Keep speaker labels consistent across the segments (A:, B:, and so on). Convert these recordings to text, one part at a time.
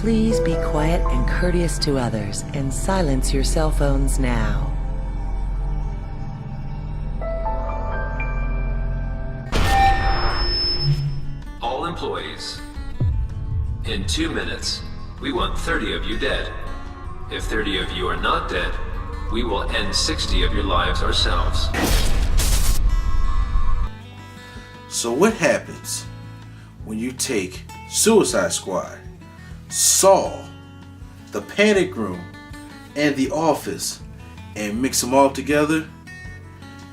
A: Please be quiet and courteous to others and silence your cell phones now.
B: All employees, in 2 minutes, we want 30 of you dead. If 30 of you are not dead, we will end 60 of your lives ourselves.
C: So what happens when you take Suicide Squad, Saw, The Panic Room, and The Office and mix them all together?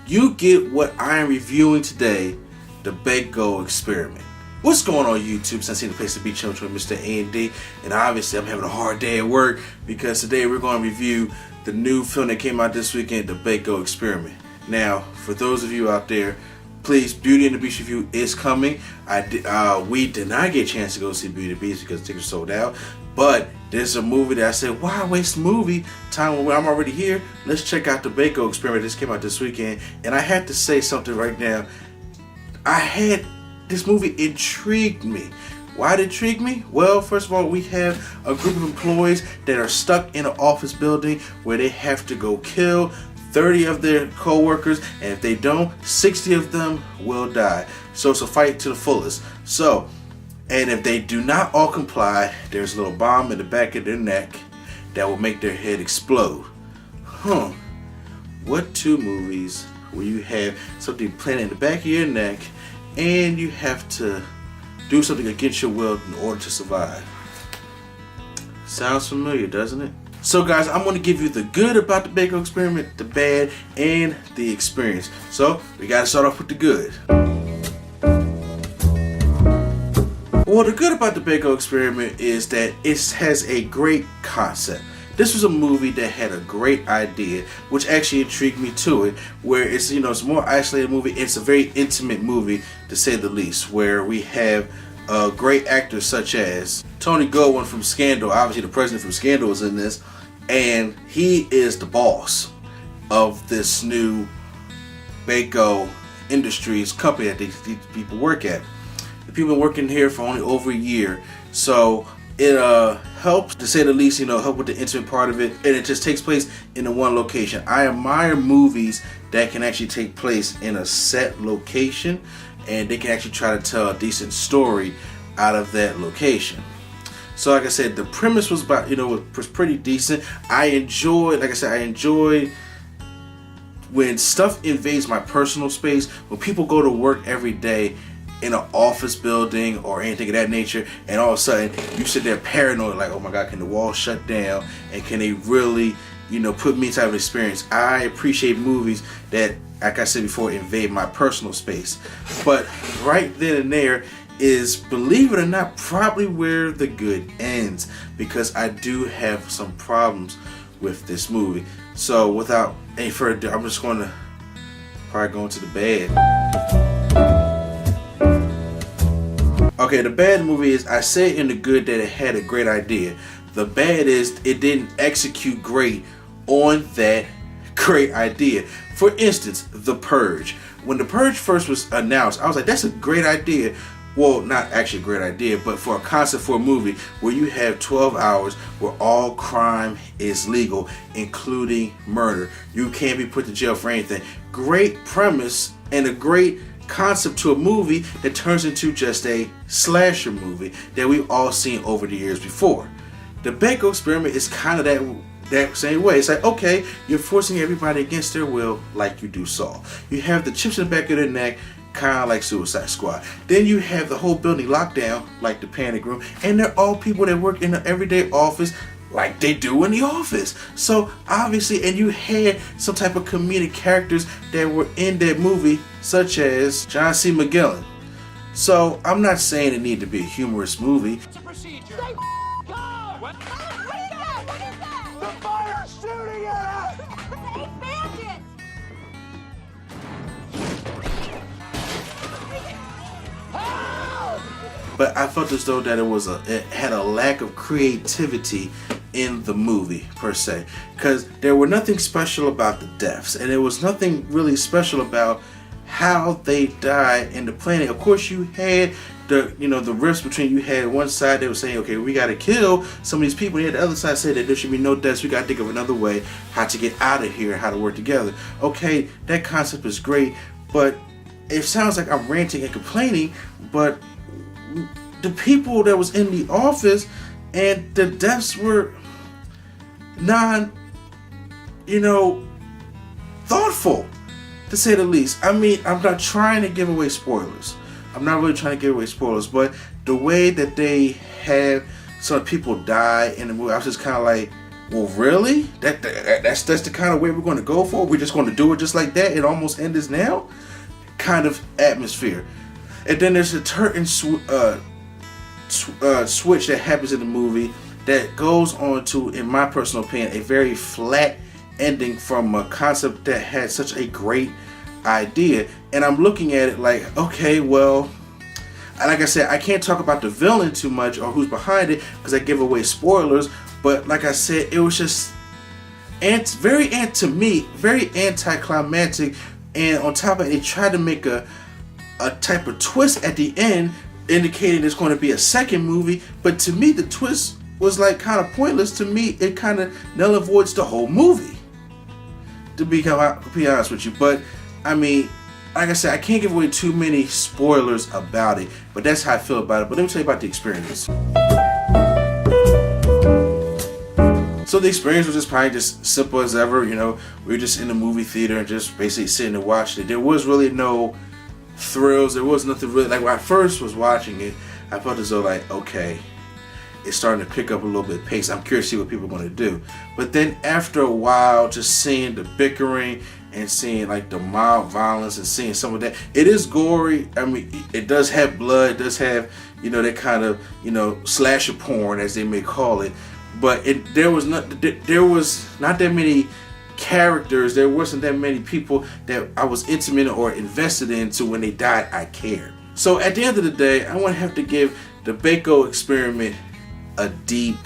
C: You get what I am reviewing today, the Belko Experiment. What's going on YouTube? Since I see the place to be, channel to Mr. A&D, and obviously I'm having a hard day at work because today we're going to review the new film that came out this weekend, the Belko Experiment. Now, for those of you out there, please, Beauty and the Beast review is coming. We did not get a chance to go see Beauty and the Beast because tickets sold out. But there's a movie that I said, why waste movie time when I'm already here? Let's check out the Belko Experiment. This came out this weekend, and I have to say something right now. This movie intrigued me. Why did it intrigue me? Well, first of all, we have a group of employees that are stuck in an office building where they have to go kill 30 of their co-workers, and if they don't, 60 of them will die. So it's a fight to the fullest. So, and if they do not all comply, there's a little bomb in the back of their neck that will make their head explode. What two movies where you have something planted in the back of your neck and you have to do something against your will in order to survive? Sounds familiar, doesn't it? So guys, I'm going to give you the good about the Belko Experiment, the bad, and the experience. So we got to start off with the good. Well, the good about the Belko Experiment is that it has a great concept. This was a movie that had a great idea, which actually intrigued me to it, where it's, it's a more isolated movie. It's a very intimate movie, to say the least, where we have great actors such as Tony Goldwyn from Scandal. Obviously, the president from Scandal is in this, and he is the boss of this new Belko Industries company that these people work at. The people have been working here for only over a year, so it helps, to say the least, help with the intimate part of it, and it just takes place in the one location. I admire movies that can actually take place in a set location, and they can actually try to tell a decent story out of that location. So like I said, the premise was about, was pretty decent. I enjoyed when stuff invades my personal space, when people go to work every day in an office building or anything of that nature, and all of a sudden you sit there paranoid like, oh my god, can the wall shut down, and can they really put me type of experience? I appreciate movies that, like I said before, invade my personal space. But right then and there is, believe it or not, probably where the good ends, because I do have some problems with this movie. So without any further ado, I'm just going to probably go into the bad. Okay, the bad movie is, I say in the good that it had a great idea. The bad is it didn't execute great on that great idea. For instance, The Purge. When The Purge first was announced, I was like, that's a great idea. Well, not actually a great idea, but for a concept for a movie where you have 12 hours where all crime is legal, including murder. You can't be put to jail for anything. Great premise and a great concept to a movie that turns into just a slasher movie that we've all seen over the years before. The Belko Experiment is kind of that same way. It's like, okay, you're forcing everybody against their will like you do Saw. You have the chips in the back of their neck, kind of like Suicide Squad. Then you have the whole building locked down like the Panic Room, and they're all people that work in the everyday office like they do in The Office. So obviously, and you had some type of comedic characters that were in that movie, such as John C. McGillen. So I'm not saying it needed to be a humorous movie.
D: It's a procedure. Stay God! What? What is that? What is that? The fire's shooting at us! Hey, bandit!
C: But I felt as though that it had a lack of creativity in the movie per se, because there were nothing special about the deaths, and there was nothing really special about how they died in the planet. Of course, you had the rifts between, you had one side that was saying, okay, we got to kill some of these people. You had the other side say that there should be no deaths. We got to think of another way how to get out of here and how to work together. Okay, that concept is great, but it sounds like I'm ranting and complaining, but the people that was in the office and the deaths were thoughtful, to say the least. I mean, I'm not trying to give away spoilers. I'm not really trying to give away spoilers, but the way that they have some people die in the movie, I was just kind of like, well, really? That's the kind of way we're going to go for? We're just going to do it just like that? It almost ends now? Kind of atmosphere. And then there's a turn switch that happens in the movie that goes on to, in my personal opinion, a very flat ending from a concept that had such a great idea. And I'm looking at it like, okay, well, like I said, I can't talk about the villain too much or who's behind it because I give away spoilers, but like I said, it was just very anticlimactic, and on top of it, they tried to make a type of twist at the end indicating there's going to be a second movie, but to me the twist was like kind of pointless. To me, it kind of null and voids the whole movie, to be honest with you. But I mean, like I said, I can't give away too many spoilers about it, but that's how I feel about it. But let me tell you about the experience. So the experience was just probably just simple as ever. We were just in the movie theater and just basically sitting and watching it. There was really no thrills. There was nothing really, like when I first was watching it, I felt as though like, okay, it's starting to pick up a little bit of pace. I'm curious to see what people are going to do. But then after a while, just seeing the bickering and seeing like the mild violence and seeing some of that, it is gory. I mean, it does have blood. It does have, that kind of, slasher porn, as they may call it. But there was not that many characters. There wasn't that many people that I was intimate or invested into. When they died, I cared. So at the end of the day, I want to have to give the Belko experiment a D+.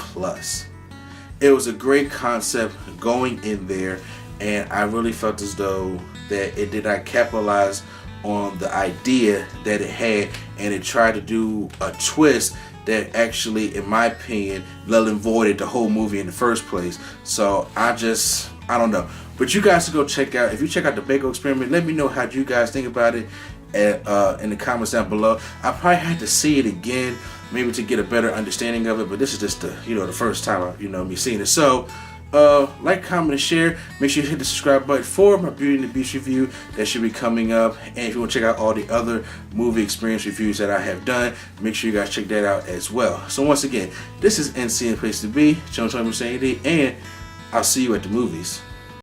C: It was a great concept going in there, and I really felt as though that it did not capitalize on the idea that it had, and it tried to do a twist that actually, in my opinion, null and voided the whole movie in the first place. So I don't know. But you guys should go check out, if you check out the Belko experiment, let me know how you guys think about it in the comments down below. I probably had to see it again, maybe to get a better understanding of it, but this is just the first time me seeing it. So like, comment, and share. Make sure you hit the subscribe button for my Beauty and the Beast review that should be coming up. And if you want to check out all the other movie experience reviews that I have done, make sure you guys check that out as well. So once again, this is NC and Place to Be, John Insanity, and I'll see you at the movies.